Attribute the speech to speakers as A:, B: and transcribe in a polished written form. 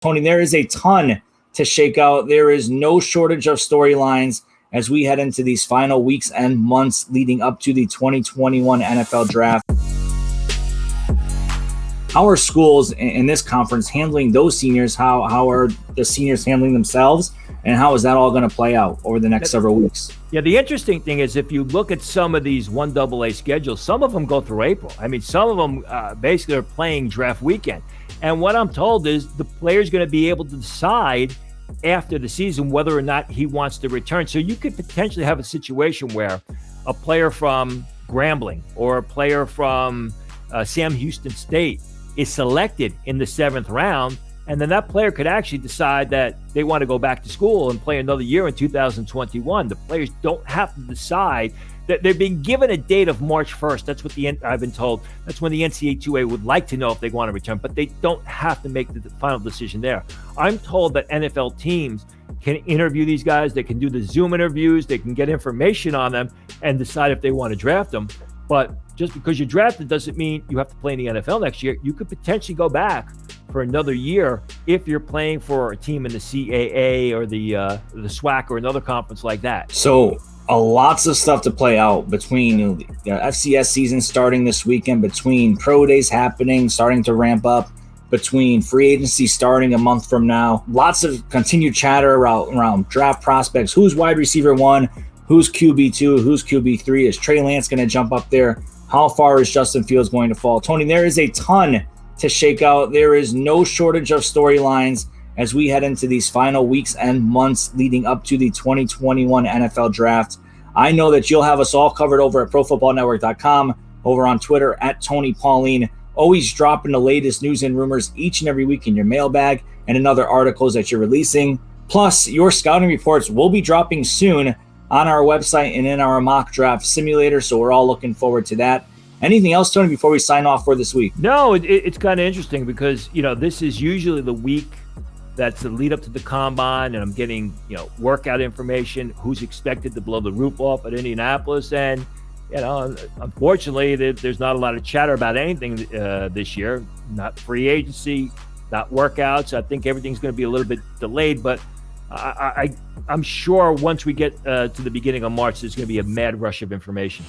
A: Tony, there is a ton to shake out. There is no shortage of storylines as we head into these final weeks and months leading up to the 2021 NFL Draft. How are schools in this conference handling those seniors? How are the seniors handling themselves? And how is that all going to play out over the next several weeks?
B: Yeah, the interesting thing is if you look at some of these 1AA schedules, some of them go through April. I mean, some of them basically are playing draft weekend. And what I'm told is the player's going to be able to decide after the season whether or not he wants to return. So you could potentially have a situation where a player from Grambling or a player from Sam Houston State is selected in the 7th round, and then that player could actually decide that they want to go back to school and play another year in 2021. The players don't have to decide. That they're being given a date of March 1st. That's what I've been told. That's when the NCAA 2A would like to know if they want to return, but they don't have to make the final decision there. I'm told that NFL teams can interview these guys. They can do the Zoom interviews. They can get information on them and decide if they want to draft them. But just because you're drafted doesn't mean you have to play in the NFL next year. You could potentially go back for another year if you're playing for a team in the CAA or the SWAC or another conference like that.
A: So lots of stuff to play out between the FCS season starting this weekend, between pro days happening, starting to ramp up, between free agency starting a month from now. Lots of continued chatter around draft prospects. Who's wide receiver 1? Who's QB2? Who's QB3? Is Trey Lance going to jump up there? How far is Justin Fields going to fall? Tony, there is a ton to shake out. There is no shortage of storylines as we head into these final weeks and months leading up to the 2021 NFL Draft. I know that you'll have us all covered over at ProFootballNetwork.com, over on Twitter at Tony Pauline, always dropping the latest news and rumors each and every week in your mailbag and in other articles that you're releasing. Plus, your scouting reports will be dropping soon on our website and in our mock draft simulator, so we're all looking forward to that. Anything else, Tony, before we sign off for this week?
B: No, it's kind of interesting because, this is usually the week that's the lead up to the combine, and I'm getting, workout information, who's expected to blow the roof off at Indianapolis. And, unfortunately, there's not a lot of chatter about anything this year, not free agency, not workouts. I think everything's going to be a little bit delayed, but I'm sure once we get to the beginning of March, there's going to be a mad rush of information.